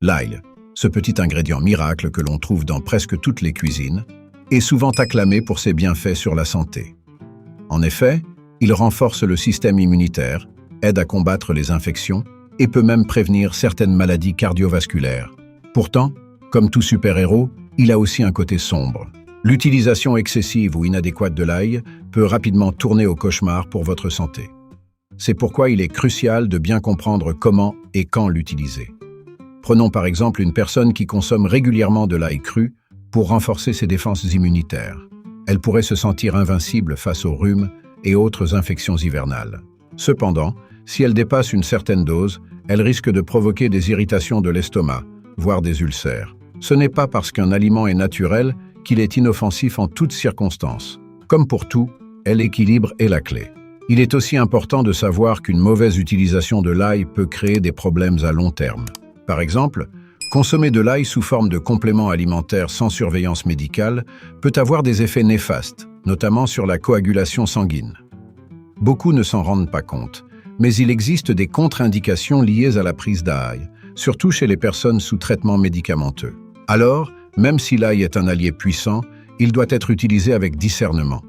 L'ail, ce petit ingrédient miracle que l'on trouve dans presque toutes les cuisines, est souvent acclamé pour ses bienfaits sur la santé. En effet, il renforce le système immunitaire, aide à combattre les infections et peut même prévenir certaines maladies cardiovasculaires. Pourtant, comme tout super-héros, il a aussi un côté sombre. L'utilisation excessive ou inadéquate de l'ail peut rapidement tourner au cauchemar pour votre santé. C'est pourquoi il est crucial de bien comprendre comment et quand l'utiliser. Prenons par exemple une personne qui consomme régulièrement de l'ail cru pour renforcer ses défenses immunitaires. Elle pourrait se sentir invincible face au rhume et autres infections hivernales. Cependant, si elle dépasse une certaine dose, elle risque de provoquer des irritations de l'estomac, voire des ulcères. Ce n'est pas parce qu'un aliment est naturel qu'il est inoffensif en toutes circonstances. Comme pour tout, l'équilibre est la clé. Il est aussi important de savoir qu'une mauvaise utilisation de l'ail peut créer des problèmes à long terme. Par exemple, consommer de l'ail sous forme de complément alimentaire sans surveillance médicale peut avoir des effets néfastes, notamment sur la coagulation sanguine. Beaucoup ne s'en rendent pas compte, mais il existe des contre-indications liées à la prise d'ail, surtout chez les personnes sous traitement médicamenteux. Alors, même si l'ail est un allié puissant, il doit être utilisé avec discernement.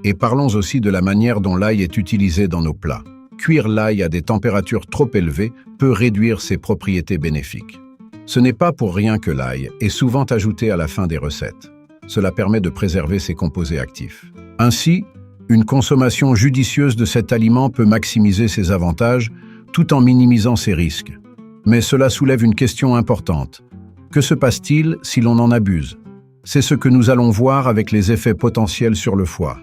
Et parlons aussi de la manière dont l'ail est utilisé dans nos plats. Cuire l'ail à des températures trop élevées peut réduire ses propriétés bénéfiques. Ce n'est pas pour rien que l'ail est souvent ajouté à la fin des recettes. Cela permet de préserver ses composés actifs. Ainsi, une consommation judicieuse de cet aliment peut maximiser ses avantages tout en minimisant ses risques. Mais cela soulève une question importante. Que se passe-t-il si l'on en abuse? C'est ce que nous allons voir avec les effets potentiels sur le foie.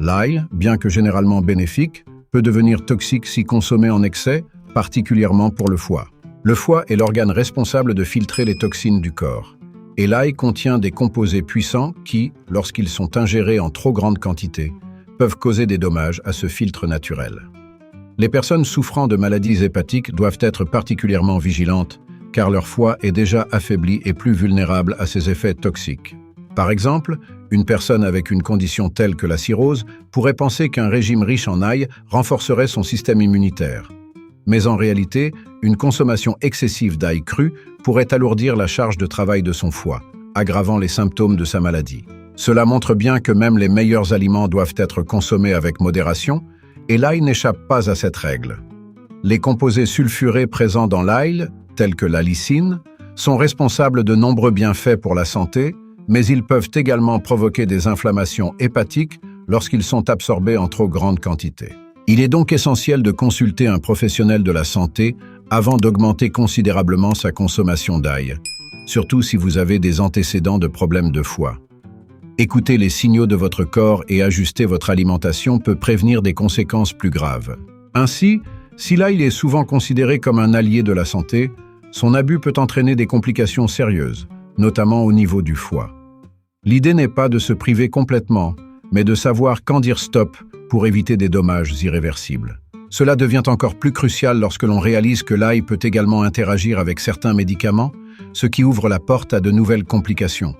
L'ail, bien que généralement bénéfique, peut devenir toxique si consommé en excès, particulièrement pour le foie. Le foie est l'organe responsable de filtrer les toxines du corps. Et l'ail contient des composés puissants qui, lorsqu'ils sont ingérés en trop grande quantité, peuvent causer des dommages à ce filtre naturel. Les personnes souffrant de maladies hépatiques doivent être particulièrement vigilantes, car leur foie est déjà affaibli et plus vulnérable à ces effets toxiques. Par exemple, une personne avec une condition telle que la cirrhose pourrait penser qu'un régime riche en ail renforcerait son système immunitaire. Mais en réalité, une consommation excessive d'ail cru pourrait alourdir la charge de travail de son foie, aggravant les symptômes de sa maladie. Cela montre bien que même les meilleurs aliments doivent être consommés avec modération, et l'ail n'échappe pas à cette règle. Les composés sulfurés présents dans l'ail, tels que la lysine, sont responsables de nombreux bienfaits pour la santé, mais ils peuvent également provoquer des inflammations hépatiques lorsqu'ils sont absorbés en trop grande quantité. Il est donc essentiel de consulter un professionnel de la santé avant d'augmenter considérablement sa consommation d'ail, surtout si vous avez des antécédents de problèmes de foie. Écouter les signaux de votre corps et ajuster votre alimentation peut prévenir des conséquences plus graves. Ainsi, si l'ail est souvent considéré comme un allié de la santé, son abus peut entraîner des complications sérieuses, notamment au niveau du foie. L'idée n'est pas de se priver complètement, mais de savoir quand dire stop pour éviter des dommages irréversibles. Cela devient encore plus crucial lorsque l'on réalise que l'ail peut également interagir avec certains médicaments, ce qui ouvre la porte à de nouvelles complications.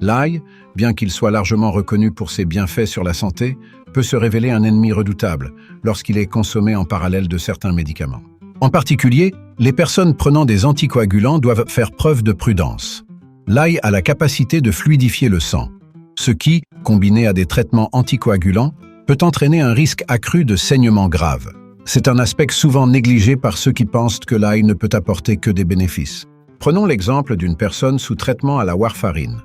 L'ail, bien qu'il soit largement reconnu pour ses bienfaits sur la santé, peut se révéler un ennemi redoutable lorsqu'il est consommé en parallèle de certains médicaments. En particulier, les personnes prenant des anticoagulants doivent faire preuve de prudence. L'ail a la capacité de fluidifier le sang, ce qui, combiné à des traitements anticoagulants, peut entraîner un risque accru de saignement grave. C'est un aspect souvent négligé par ceux qui pensent que l'ail ne peut apporter que des bénéfices. Prenons l'exemple d'une personne sous traitement à la warfarine,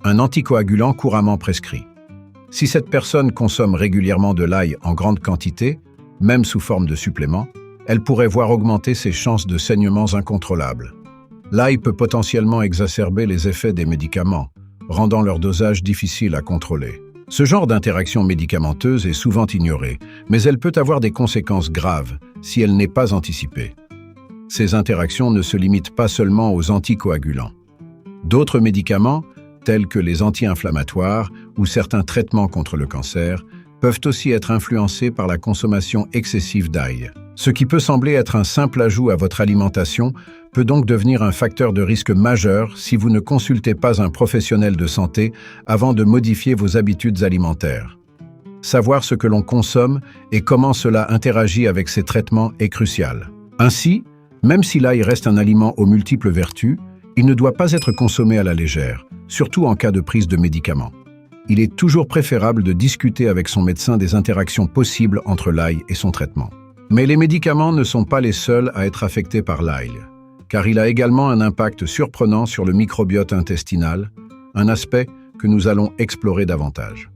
un anticoagulant couramment prescrit. Si cette personne consomme régulièrement de l'ail en grande quantité, même sous forme de supplément, elle pourrait voir augmenter ses chances de saignements incontrôlables. L'ail peut potentiellement exacerber les effets des médicaments, rendant leur dosage difficile à contrôler. Ce genre d'interaction médicamenteuse est souvent ignorée, mais elle peut avoir des conséquences graves si elle n'est pas anticipée. Ces interactions ne se limitent pas seulement aux anticoagulants. D'autres médicaments, tels que les anti-inflammatoires ou certains traitements contre le cancer, peuvent aussi être influencés par la consommation excessive d'ail. Ce qui peut sembler être un simple ajout à votre alimentation peut donc devenir un facteur de risque majeur si vous ne consultez pas un professionnel de santé avant de modifier vos habitudes alimentaires. Savoir ce que l'on consomme et comment cela interagit avec ces traitements est crucial. Ainsi, Même si l'ail reste un aliment aux multiples vertus, il ne doit pas être consommé à la légère, surtout en cas de prise de médicaments. Il est toujours préférable de discuter avec son médecin des interactions possibles entre l'ail et son traitement. Mais les médicaments ne sont pas les seuls à être affectés par l'ail, car il a également un impact surprenant sur le microbiote intestinal, un aspect que nous allons explorer davantage.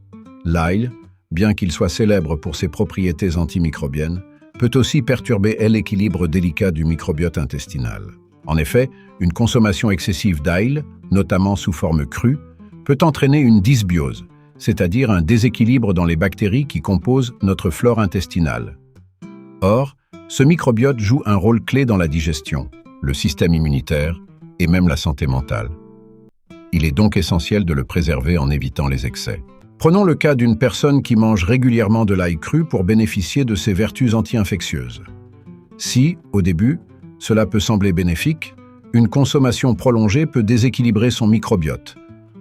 L'ail, bien qu'il soit célèbre pour ses propriétés antimicrobiennes, peut aussi perturber l'équilibre délicat du microbiote intestinal. En effet, une consommation excessive d'ail, notamment sous forme crue, peut entraîner une dysbiose, c'est-à-dire un déséquilibre dans les bactéries qui composent notre flore intestinale. Or, ce microbiote joue un rôle clé dans la digestion, le système immunitaire et même la santé mentale. Il est donc essentiel de le préserver en évitant les excès. Prenons le cas d'une personne qui mange régulièrement de l'ail cru pour bénéficier de ses vertus anti-infectieuses. Si, au début, cela peut sembler bénéfique, une consommation prolongée peut déséquilibrer son microbiote,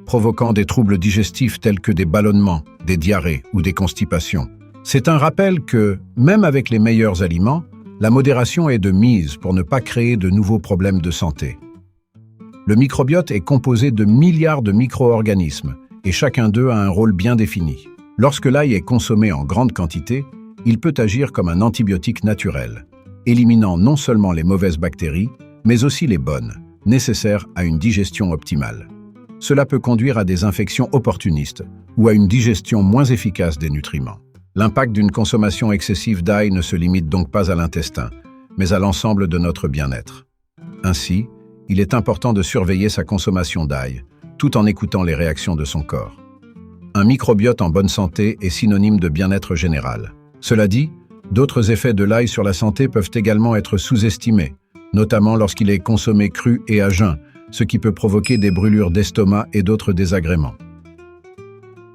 provoquant des troubles digestifs tels que des ballonnements, des diarrhées ou des constipations. C'est un rappel que, même avec les meilleurs aliments, la modération est de mise pour ne pas créer de nouveaux problèmes de santé. Le microbiote est composé de milliards de micro-organismes, et chacun d'eux a un rôle bien défini. Lorsque l'ail est consommé en grande quantité, il peut agir comme un antibiotique naturel, éliminant non seulement les mauvaises bactéries, mais aussi les bonnes, nécessaires à une digestion optimale. Cela peut conduire à des infections opportunistes ou à une digestion moins efficace des nutriments. L'impact d'une consommation excessive d'ail ne se limite donc pas à l'intestin, mais à l'ensemble de notre bien-être. Ainsi, il est important de surveiller sa consommation d'ail, tout en écoutant les réactions de son corps. Un microbiote en bonne santé est synonyme de bien-être général. Cela dit, d'autres effets de l'ail sur la santé peuvent également être sous-estimés, notamment lorsqu'il est consommé cru et à jeun, ce qui peut provoquer des brûlures d'estomac et d'autres désagréments.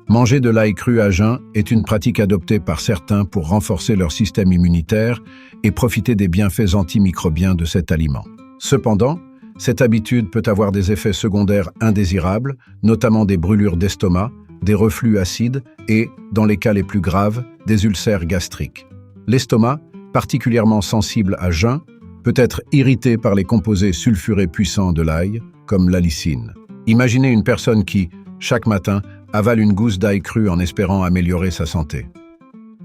Manger de l'ail cru à jeun est une pratique adoptée par certains pour renforcer leur système immunitaire et profiter des bienfaits antimicrobiens de cet aliment. Cependant, cette habitude peut avoir des effets secondaires indésirables, notamment des brûlures d'estomac, des reflux acides et, dans les cas les plus graves, des ulcères gastriques. L'estomac, particulièrement sensible à jeun, peut être irrité par les composés sulfurés puissants de l'ail, comme l'allicine. Imaginez une personne qui, chaque matin, avale une gousse d'ail cru en espérant améliorer sa santé.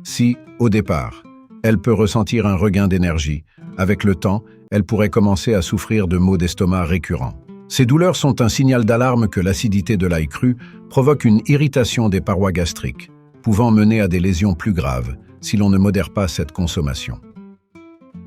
Si, au départ, elle peut ressentir un regain d'énergie, avec le temps, elle pourrait commencer à souffrir de maux d'estomac récurrents. Ces douleurs sont un signal d'alarme que l'acidité de l'ail cru provoque une irritation des parois gastriques, pouvant mener à des lésions plus graves si l'on ne modère pas cette consommation.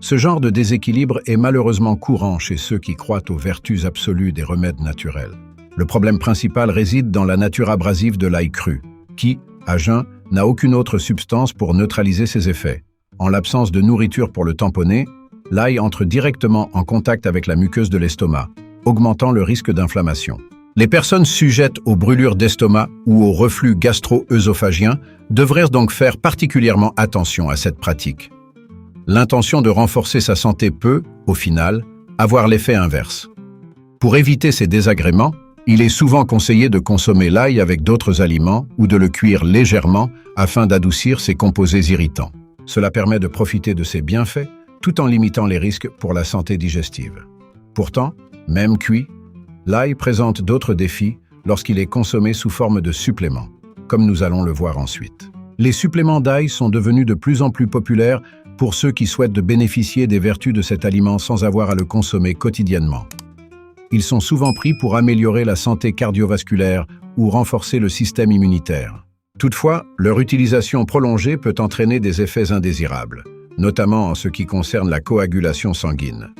Ce genre de déséquilibre est malheureusement courant chez ceux qui croient aux vertus absolues des remèdes naturels. Le problème principal réside dans la nature abrasive de l'ail cru, qui, à jeun, n'a aucune autre substance pour neutraliser ses effets. En l'absence de nourriture pour le tamponner, l'ail entre directement en contact avec la muqueuse de l'estomac, augmentant le risque d'inflammation. Les personnes sujettes aux brûlures d'estomac ou au reflux gastro-œsophagien devraient donc faire particulièrement attention à cette pratique. L'intention de renforcer sa santé peut, au final, avoir l'effet inverse. Pour éviter ces désagréments, il est souvent conseillé de consommer l'ail avec d'autres aliments ou de le cuire légèrement afin d'adoucir ses composés irritants. Cela permet de profiter de ses bienfaits tout en limitant les risques pour la santé digestive. Pourtant, même cuit, l'ail présente d'autres défis lorsqu'il est consommé sous forme de suppléments, comme nous allons le voir ensuite. Les suppléments d'ail sont devenus de plus en plus populaires pour ceux qui souhaitent de bénéficier des vertus de cet aliment sans avoir à le consommer quotidiennement. Ils sont souvent pris pour améliorer la santé cardiovasculaire ou renforcer le système immunitaire. Toutefois, leur utilisation prolongée peut entraîner des effets indésirables, notamment en ce qui concerne la coagulation sanguine.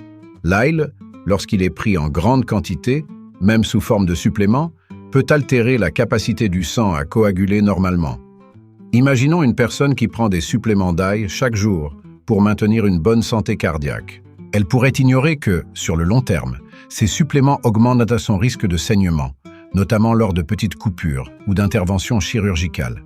L'ail, lorsqu'il est pris en grande quantité, même sous forme de supplément, peut altérer la capacité du sang à coaguler normalement. Imaginons une personne qui prend des suppléments d'ail chaque jour pour maintenir une bonne santé cardiaque. Elle pourrait ignorer que, sur le long terme, ces suppléments augmentent son risque de saignement, notamment lors de petites coupures ou d'interventions chirurgicales.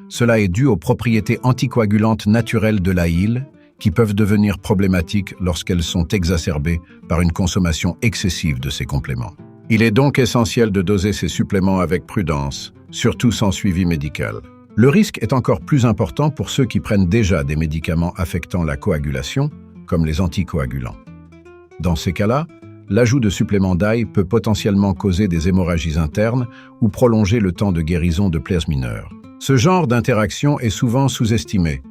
Cela est dû aux propriétés anticoagulantes naturelles de l'ail, qui peuvent devenir problématiques lorsqu'elles sont exacerbées par une consommation excessive de ces compléments. Il est donc essentiel de doser ces suppléments avec prudence, surtout sans suivi médical. Le risque est encore plus important pour ceux qui prennent déjà des médicaments affectant la coagulation, comme les anticoagulants. Dans ces cas-là, l'ajout de suppléments d'ail peut potentiellement causer des hémorragies internes ou prolonger le temps de guérison de plaies mineures. Ce genre d'interaction est souvent sous-estimé,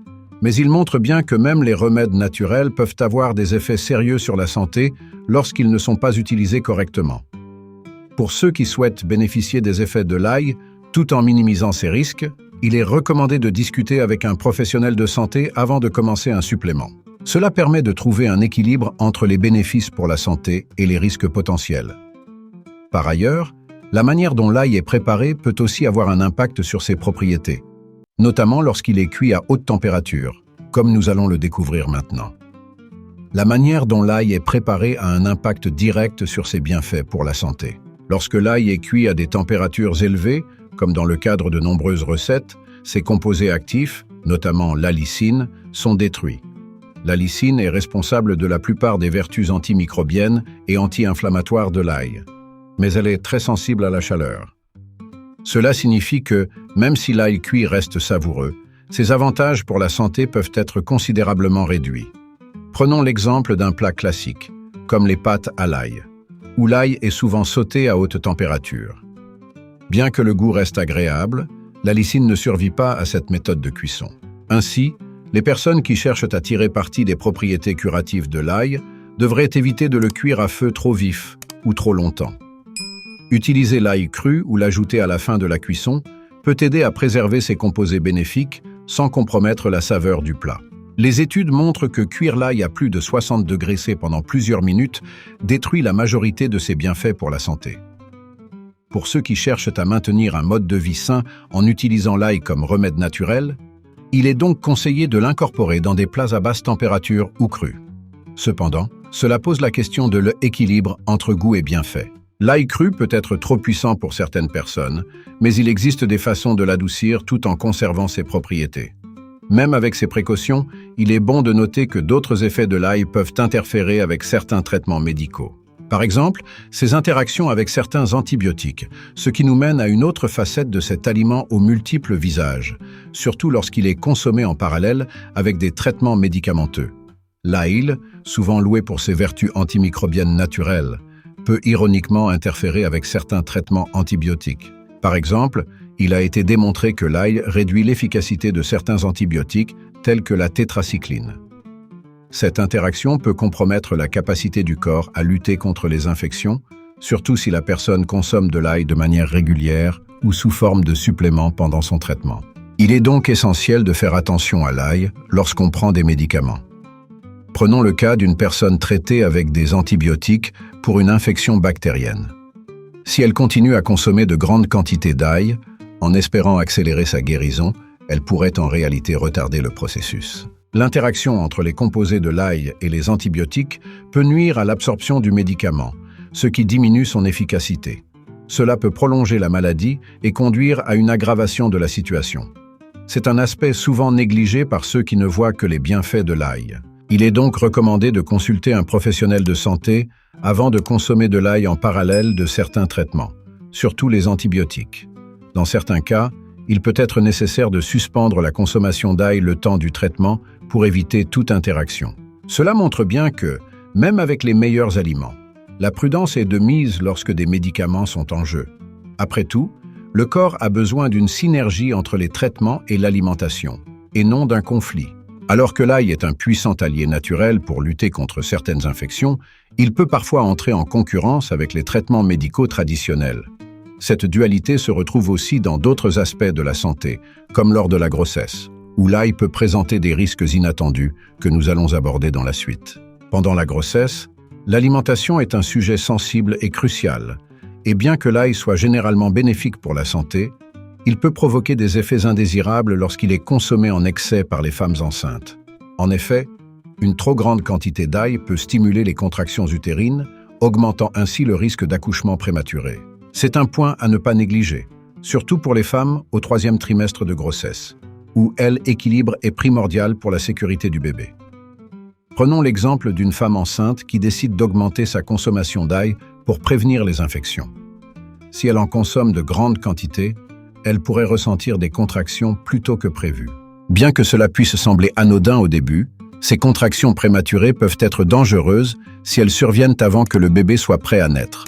mais il montre bien que même les remèdes naturels peuvent avoir des effets sérieux sur la santé lorsqu'ils ne sont pas utilisés correctement. Pour ceux qui souhaitent bénéficier des effets de l'ail, tout en minimisant ses risques, il est recommandé de discuter avec un professionnel de santé avant de commencer un supplément. Cela permet de trouver un équilibre entre les bénéfices pour la santé et les risques potentiels. Par ailleurs, la manière dont l'ail est préparé peut aussi avoir un impact sur ses propriétés, notamment lorsqu'il est cuit à haute température, comme nous allons le découvrir maintenant. La manière dont l'ail est préparé a un impact direct sur ses bienfaits pour la santé. Lorsque l'ail est cuit à des températures élevées, comme dans le cadre de nombreuses recettes, ses composés actifs, notamment l'allicine, sont détruits. L'allicine est responsable de la plupart des vertus antimicrobiennes et anti-inflammatoires de l'ail, mais elle est très sensible à la chaleur. Cela signifie que, même si l'ail cuit reste savoureux, ses avantages pour la santé peuvent être considérablement réduits. Prenons l'exemple d'un plat classique, comme les pâtes à l'ail, où l'ail est souvent sauté à haute température. Bien que le goût reste agréable, l'allicine ne survit pas à cette méthode de cuisson. Ainsi, les personnes qui cherchent à tirer parti des propriétés curatives de l'ail devraient éviter de le cuire à feu trop vif ou trop longtemps. Utiliser l'ail cru ou l'ajouter à la fin de la cuisson peut aider à préserver ses composés bénéfiques sans compromettre la saveur du plat. Les études montrent que cuire l'ail à plus de 60 degrés C pendant plusieurs minutes détruit la majorité de ses bienfaits pour la santé. Pour ceux qui cherchent à maintenir un mode de vie sain en utilisant l'ail comme remède naturel, il est donc conseillé de l'incorporer dans des plats à basse température ou crus. Cependant, cela pose la question de l'équilibre entre goût et bienfait. L'ail cru peut être trop puissant pour certaines personnes, mais il existe des façons de l'adoucir tout en conservant ses propriétés. Même avec ces précautions, il est bon de noter que d'autres effets de l'ail peuvent interférer avec certains traitements médicaux. Par exemple, ses interactions avec certains antibiotiques, ce qui nous mène à une autre facette de cet aliment aux multiples visages, surtout lorsqu'il est consommé en parallèle avec des traitements médicamenteux. L'ail, souvent loué pour ses vertus antimicrobiennes naturelles, peut ironiquement interférer avec certains traitements antibiotiques. Par exemple, il a été démontré que l'ail réduit l'efficacité de certains antibiotiques tels que la tétracycline. Cette interaction peut compromettre la capacité du corps à lutter contre les infections, surtout si la personne consomme de l'ail de manière régulière ou sous forme de supplément pendant son traitement. Il est donc essentiel de faire attention à l'ail lorsqu'on prend des médicaments. Prenons le cas d'une personne traitée avec des antibiotiques pour une infection bactérienne. Si elle continue à consommer de grandes quantités d'ail, en espérant accélérer sa guérison, elle pourrait en réalité retarder le processus. L'interaction entre les composés de l'ail et les antibiotiques peut nuire à l'absorption du médicament, ce qui diminue son efficacité. Cela peut prolonger la maladie et conduire à une aggravation de la situation. C'est un aspect souvent négligé par ceux qui ne voient que les bienfaits de l'ail. Il est donc recommandé de consulter un professionnel de santé avant de consommer de l'ail en parallèle de certains traitements, surtout les antibiotiques. Dans certains cas, il peut être nécessaire de suspendre la consommation d'ail le temps du traitement pour éviter toute interaction. Cela montre bien que, même avec les meilleurs aliments, la prudence est de mise lorsque des médicaments sont en jeu. Après tout, le corps a besoin d'une synergie entre les traitements et l'alimentation, et non d'un conflit. Alors que l'ail est un puissant allié naturel pour lutter contre certaines infections, il peut parfois entrer en concurrence avec les traitements médicaux traditionnels. Cette dualité se retrouve aussi dans d'autres aspects de la santé, comme lors de la grossesse, où l'ail peut présenter des risques inattendus que nous allons aborder dans la suite. Pendant la grossesse, l'alimentation est un sujet sensible et crucial, et bien que l'ail soit généralement bénéfique pour la santé, il peut provoquer des effets indésirables lorsqu'il est consommé en excès par les femmes enceintes. En effet, une trop grande quantité d'ail peut stimuler les contractions utérines, augmentant ainsi le risque d'accouchement prématuré. C'est un point à ne pas négliger, surtout pour les femmes au 3e trimestre de grossesse, où l'équilibre est primordial pour la sécurité du bébé. Prenons l'exemple d'une femme enceinte qui décide d'augmenter sa consommation d'ail pour prévenir les infections. Si elle en consomme de grandes quantités, elle pourrait ressentir des contractions plus tôt que prévu. Bien que cela puisse sembler anodin au début, Ces contractions prématurées peuvent être dangereuses si elles surviennent avant que le bébé soit prêt à naître.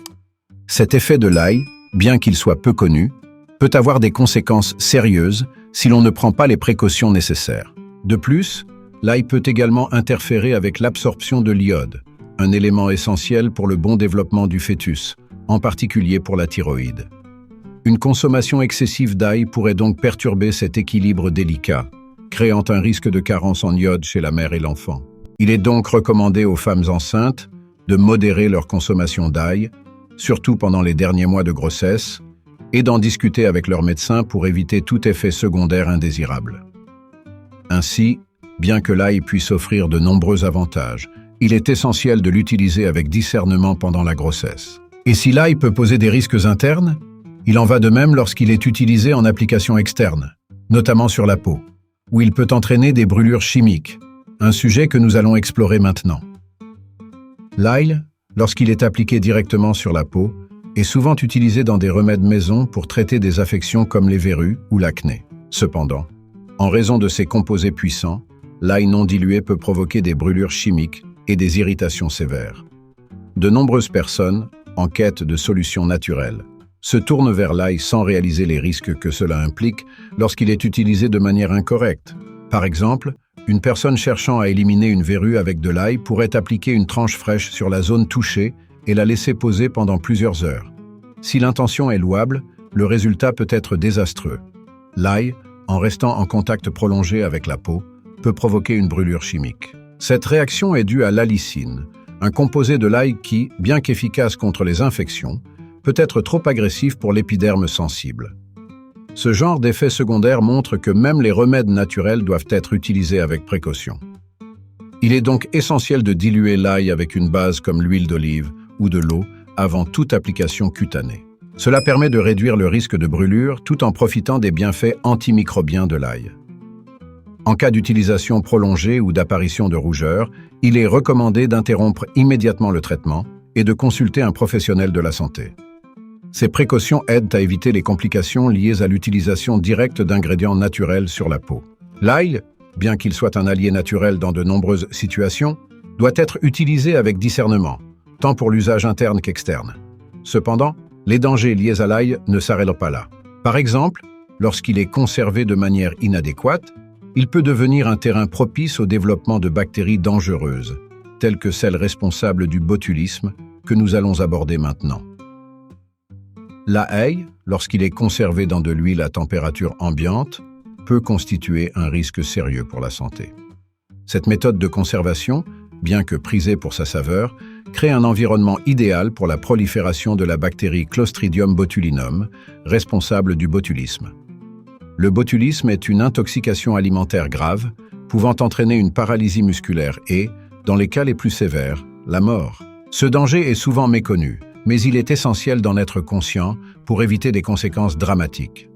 Cet effet de l'ail, bien qu'il soit peu connu, peut avoir des conséquences sérieuses si l'on ne prend pas les précautions nécessaires. De plus, l'ail peut également interférer avec l'absorption de l'iode, un élément essentiel pour le bon développement du fœtus, en particulier pour la thyroïde. Une consommation excessive d'ail pourrait donc perturber cet équilibre délicat, créant un risque de carence en iode chez la mère et l'enfant. Il est donc recommandé aux femmes enceintes de modérer leur consommation d'ail, surtout pendant les derniers mois de grossesse, et d'en discuter avec leur médecin pour éviter tout effet secondaire indésirable. Ainsi, bien que l'ail puisse offrir de nombreux avantages, il est essentiel de l'utiliser avec discernement pendant la grossesse. Et si l'ail peut poser des risques internes, il en va de même lorsqu'il est utilisé en application externe, notamment sur la peau, où il peut entraîner des brûlures chimiques, un sujet que nous allons explorer maintenant. L'ail, lorsqu'il est appliqué directement sur la peau, est souvent utilisé dans des remèdes maison pour traiter des affections comme les verrues ou l'acné. Cependant, en raison de ses composés puissants, l'ail non dilué peut provoquer des brûlures chimiques et des irritations sévères. De nombreuses personnes, en quête de solutions naturelles, se tournent vers l'ail sans réaliser les risques que cela implique lorsqu'il est utilisé de manière incorrecte. Par exemple, une personne cherchant à éliminer une verrue avec de l'ail pourrait appliquer une tranche fraîche sur la zone touchée et la laisser poser pendant plusieurs heures. Si l'intention est louable, le résultat peut être désastreux. L'ail, en restant en contact prolongé avec la peau, peut provoquer une brûlure chimique. Cette réaction est due à l'allicine, un composé de l'ail qui, bien qu'efficace contre les infections, peut être trop agressif pour l'épiderme sensible. Ce genre d'effet secondaire montre que même les remèdes naturels doivent être utilisés avec précaution. Il est donc essentiel de diluer l'ail avec une base comme l'huile d'olive ou de l'eau avant toute application cutanée. Cela permet de réduire le risque de brûlure tout en profitant des bienfaits antimicrobiens de l'ail. En cas d'utilisation prolongée ou d'apparition de rougeur, il est recommandé d'interrompre immédiatement le traitement et de consulter un professionnel de la santé. Ces précautions aident à éviter les complications liées à l'utilisation directe d'ingrédients naturels sur la peau. L'ail, bien qu'il soit un allié naturel dans de nombreuses situations, doit être utilisé avec discernement, tant pour l'usage interne qu'externe. Cependant, les dangers liés à l'ail ne s'arrêtent pas là. Par exemple, lorsqu'il est conservé de manière inadéquate, il peut devenir un terrain propice au développement de bactéries dangereuses, telles que celles responsables du botulisme que nous allons aborder maintenant. L'ail, lorsqu'il est conservé dans de l'huile à température ambiante, peut constituer un risque sérieux pour la santé. Cette méthode de conservation, bien que prisée pour sa saveur, crée un environnement idéal pour la prolifération de la bactérie Clostridium botulinum, responsable du botulisme. Le botulisme est une intoxication alimentaire grave, pouvant entraîner une paralysie musculaire et, dans les cas les plus sévères, la mort. Ce danger est souvent méconnu, mais il est essentiel d'en être conscient pour éviter des conséquences dramatiques.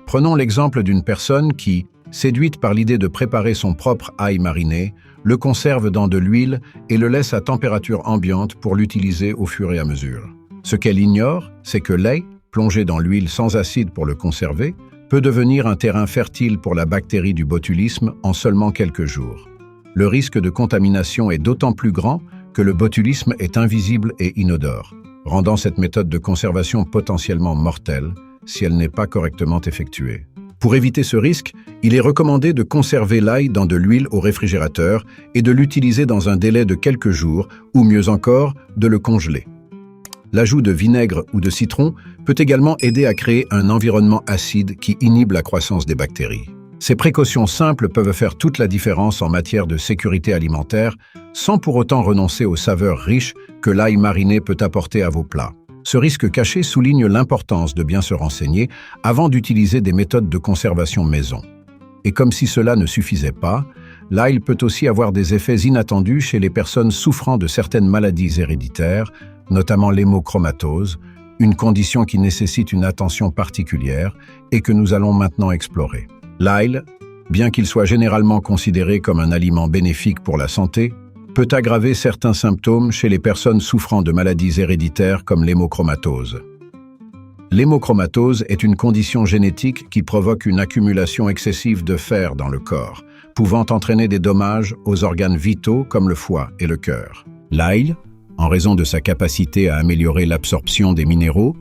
Prenons l'exemple d'une personne qui, séduite par l'idée de préparer son propre ail mariné, le conserve dans de l'huile et le laisse à température ambiante pour l'utiliser au fur et à mesure. Ce qu'elle ignore, c'est que l'ail, plongé dans l'huile sans acide pour le conserver, peut devenir un terrain fertile pour la bactérie du botulisme en seulement quelques jours. Le risque de contamination est d'autant plus grand que le botulisme est invisible et inodore, rendant cette méthode de conservation potentiellement mortelle si elle n'est pas correctement effectuée. Pour éviter ce risque, il est recommandé de conserver l'ail dans de l'huile au réfrigérateur et de l'utiliser dans un délai de quelques jours, ou mieux encore, de le congeler. L'ajout de vinaigre ou de citron peut également aider à créer un environnement acide qui inhibe la croissance des bactéries. Ces précautions simples peuvent faire toute la différence en matière de sécurité alimentaire, sans pour autant renoncer aux saveurs riches que l'ail mariné peut apporter à vos plats. Ce risque caché souligne l'importance de bien se renseigner avant d'utiliser des méthodes de conservation maison. Et comme si cela ne suffisait pas, l'ail peut aussi avoir des effets inattendus chez les personnes souffrant de certaines maladies héréditaires, notamment l'hémochromatose, une condition qui nécessite une attention particulière et que nous allons maintenant explorer. L'ail, bien qu'il soit généralement considéré comme un aliment bénéfique pour la santé, peut aggraver certains symptômes chez les personnes souffrant de maladies héréditaires comme l'hémochromatose. L'hémochromatose est une condition génétique qui provoque une accumulation excessive de fer dans le corps, pouvant entraîner des dommages aux organes vitaux comme le foie et le cœur. L'ail, en raison de sa capacité à améliorer l'absorption des minéraux,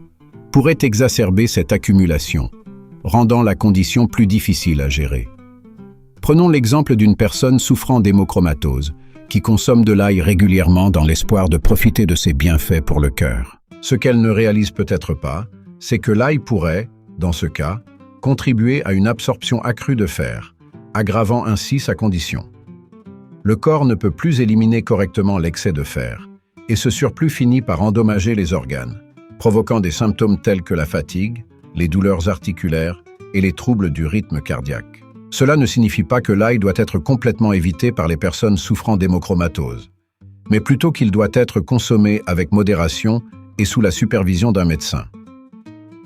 pourrait exacerber cette accumulation, rendant la condition plus difficile à gérer. Prenons l'exemple d'une personne souffrant d'hémochromatose, qui consomme de l'ail régulièrement dans l'espoir de profiter de ses bienfaits pour le cœur. Ce qu'elle ne réalise peut-être pas, c'est que l'ail pourrait, dans ce cas, contribuer à une absorption accrue de fer, aggravant ainsi sa condition. Le corps ne peut plus éliminer correctement l'excès de fer, et ce surplus finit par endommager les organes, provoquant des symptômes tels que la fatigue, les douleurs articulaires et les troubles du rythme cardiaque. Cela ne signifie pas que l'ail doit être complètement évité par les personnes souffrant d'hémochromatose, mais plutôt qu'il doit être consommé avec modération et sous la supervision d'un médecin.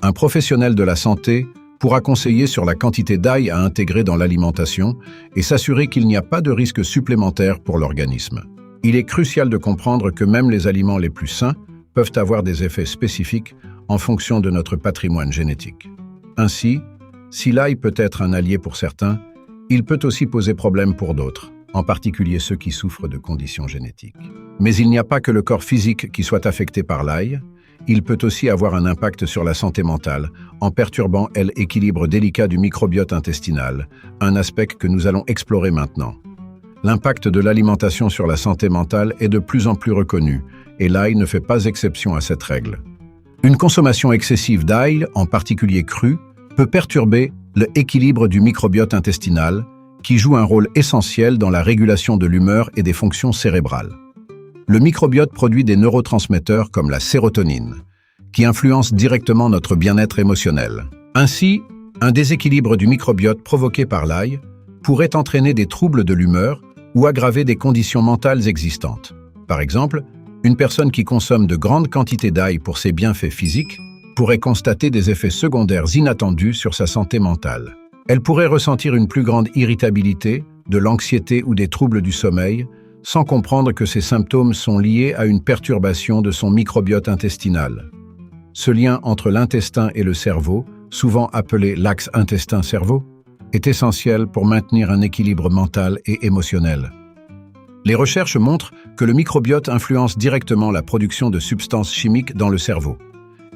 Un professionnel de la santé pourra conseiller sur la quantité d'ail à intégrer dans l'alimentation et s'assurer qu'il n'y a pas de risque supplémentaire pour l'organisme. Il est crucial de comprendre que même les aliments les plus sains peuvent avoir des effets spécifiques en fonction de notre patrimoine génétique. Ainsi, si l'ail peut être un allié pour certains, il peut aussi poser problème pour d'autres, en particulier ceux qui souffrent de conditions génétiques. Mais il n'y a pas que le corps physique qui soit affecté par l'ail, il peut aussi avoir un impact sur la santé mentale, en perturbant l'équilibre délicat du microbiote intestinal, un aspect que nous allons explorer maintenant. L'impact de l'alimentation sur la santé mentale est de plus en plus reconnu, et l'ail ne fait pas exception à cette règle. Une consommation excessive d'ail, en particulier cru, peut perturber l'équilibre du microbiote intestinal, qui joue un rôle essentiel dans la régulation de l'humeur et des fonctions cérébrales. Le microbiote produit des neurotransmetteurs comme la sérotonine, qui influencent directement notre bien-être émotionnel. Ainsi, un déséquilibre du microbiote provoqué par l'ail pourrait entraîner des troubles de l'humeur ou aggraver des conditions mentales existantes. Par exemple, une personne qui consomme de grandes quantités d'ail pour ses bienfaits physiques pourrait constater des effets secondaires inattendus sur sa santé mentale. Elle pourrait ressentir une plus grande irritabilité, de l'anxiété ou des troubles du sommeil, sans comprendre que ces symptômes sont liés à une perturbation de son microbiote intestinal. Ce lien entre l'intestin et le cerveau, souvent appelé l'axe intestin-cerveau, est essentiel pour maintenir un équilibre mental et émotionnel. Les recherches montrent que le microbiote influence directement la production de substances chimiques dans le cerveau.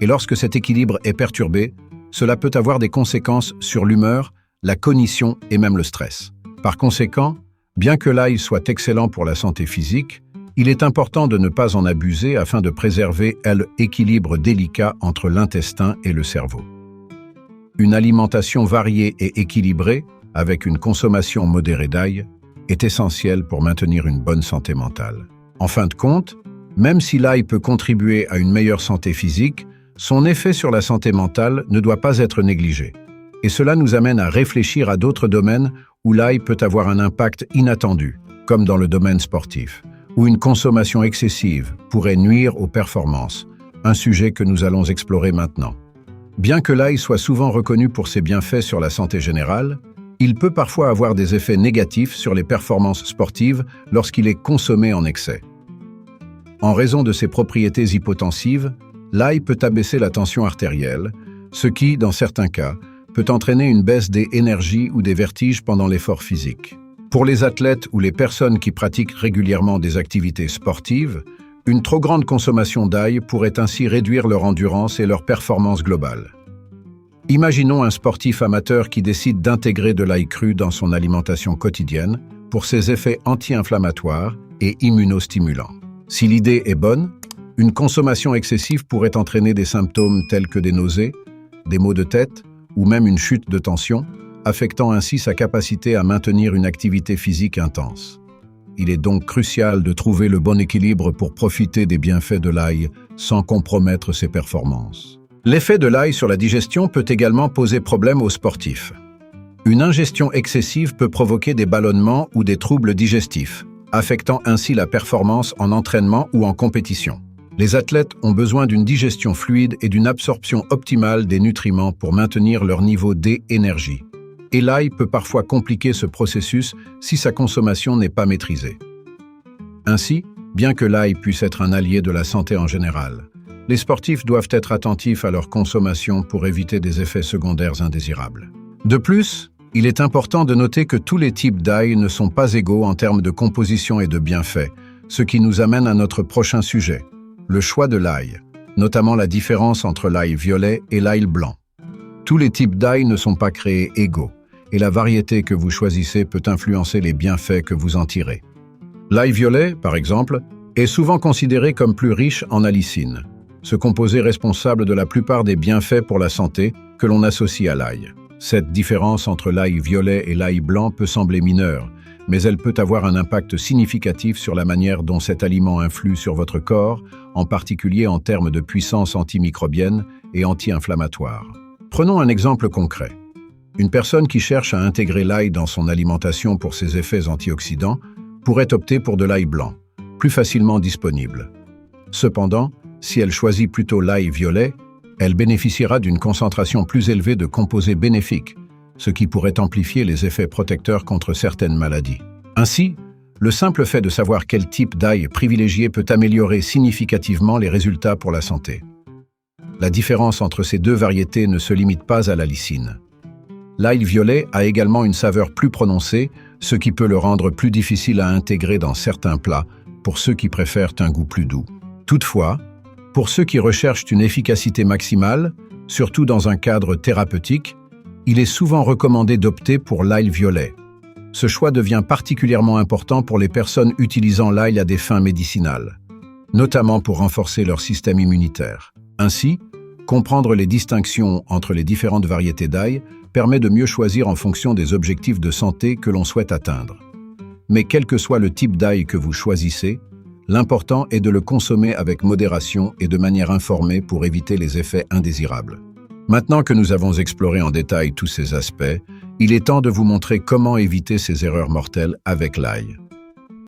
Et lorsque cet équilibre est perturbé, cela peut avoir des conséquences sur l'humeur, la cognition et même le stress. Par conséquent, bien que l'ail soit excellent pour la santé physique, il est important de ne pas en abuser afin de préserver l'équilibre délicat entre l'intestin et le cerveau. Une alimentation variée et équilibrée, avec une consommation modérée d'ail, est essentielle pour maintenir une bonne santé mentale. En fin de compte, même si l'ail peut contribuer à une meilleure santé physique, son effet sur la santé mentale ne doit pas être négligé. Et cela nous amène à réfléchir à d'autres domaines où l'ail peut avoir un impact inattendu, comme dans le domaine sportif, où une consommation excessive pourrait nuire aux performances, un sujet que nous allons explorer maintenant. Bien que l'ail soit souvent reconnu pour ses bienfaits sur la santé générale, il peut parfois avoir des effets négatifs sur les performances sportives lorsqu'il est consommé en excès. En raison de ses propriétés hypotensives, l'ail peut abaisser la tension artérielle, ce qui, dans certains cas, peut entraîner une baisse des énergies ou des vertiges pendant l'effort physique. Pour les athlètes ou les personnes qui pratiquent régulièrement des activités sportives, une trop grande consommation d'ail pourrait ainsi réduire leur endurance et leur performance globale. Imaginons un sportif amateur qui décide d'intégrer de l'ail cru dans son alimentation quotidienne pour ses effets anti-inflammatoires et immunostimulants. Si l'idée est bonne, une consommation excessive pourrait entraîner des symptômes tels que des nausées, des maux de tête ou même une chute de tension, affectant ainsi sa capacité à maintenir une activité physique intense. Il est donc crucial de trouver le bon équilibre pour profiter des bienfaits de l'ail sans compromettre ses performances. L'effet de l'ail sur la digestion peut également poser problème aux sportifs. Une ingestion excessive peut provoquer des ballonnements ou des troubles digestifs, affectant ainsi la performance en entraînement ou en compétition. Les athlètes ont besoin d'une digestion fluide et d'une absorption optimale des nutriments pour maintenir leur niveau d'énergie. Et l'ail peut parfois compliquer ce processus si sa consommation n'est pas maîtrisée. Ainsi, bien que l'ail puisse être un allié de la santé en général, Les sportifs doivent être attentifs à leur consommation pour éviter des effets secondaires indésirables. De plus, il est important de noter que tous les types d'ail ne sont pas égaux en termes de composition et de bienfaits, ce qui nous amène à notre prochain sujet, le choix de l'ail, notamment la différence entre l'ail violet et l'ail blanc. Tous les types d'ail ne sont pas créés égaux, et la variété que vous choisissez peut influencer les bienfaits que vous en tirez. L'ail violet, par exemple, est souvent considéré comme plus riche en allicine, ce composé responsable de la plupart des bienfaits pour la santé que l'on associe à l'ail. Cette différence entre l'ail violet et l'ail blanc peut sembler mineure, mais elle peut avoir un impact significatif sur la manière dont cet aliment influe sur votre corps, en particulier en termes de puissance antimicrobienne et anti-inflammatoire. Prenons un exemple concret. Une personne qui cherche à intégrer l'ail dans son alimentation pour ses effets antioxydants pourrait opter pour de l'ail blanc, plus facilement disponible. Cependant, si elle choisit plutôt l'ail violet, elle bénéficiera d'une concentration plus élevée de composés bénéfiques, ce qui pourrait amplifier les effets protecteurs contre certaines maladies. Ainsi, le simple fait de savoir quel type d'ail privilégier peut améliorer significativement les résultats pour la santé. La différence entre ces deux variétés ne se limite pas à la lysine. L'ail violet a également une saveur plus prononcée, ce qui peut le rendre plus difficile à intégrer dans certains plats pour ceux qui préfèrent un goût plus doux. Toutefois, pour ceux qui recherchent une efficacité maximale, surtout dans un cadre thérapeutique, il est souvent recommandé d'opter pour l'ail violet. Ce choix devient particulièrement important pour les personnes utilisant l'ail à des fins médicinales, notamment pour renforcer leur système immunitaire. Ainsi, comprendre les distinctions entre les différentes variétés d'ail permet de mieux choisir en fonction des objectifs de santé que l'on souhaite atteindre. Mais quel que soit le type d'ail que vous choisissez, l'important est de le consommer avec modération et de manière informée pour éviter les effets indésirables. Maintenant que nous avons exploré en détail tous ces aspects, il est temps de vous montrer comment éviter ces erreurs mortelles avec l'ail.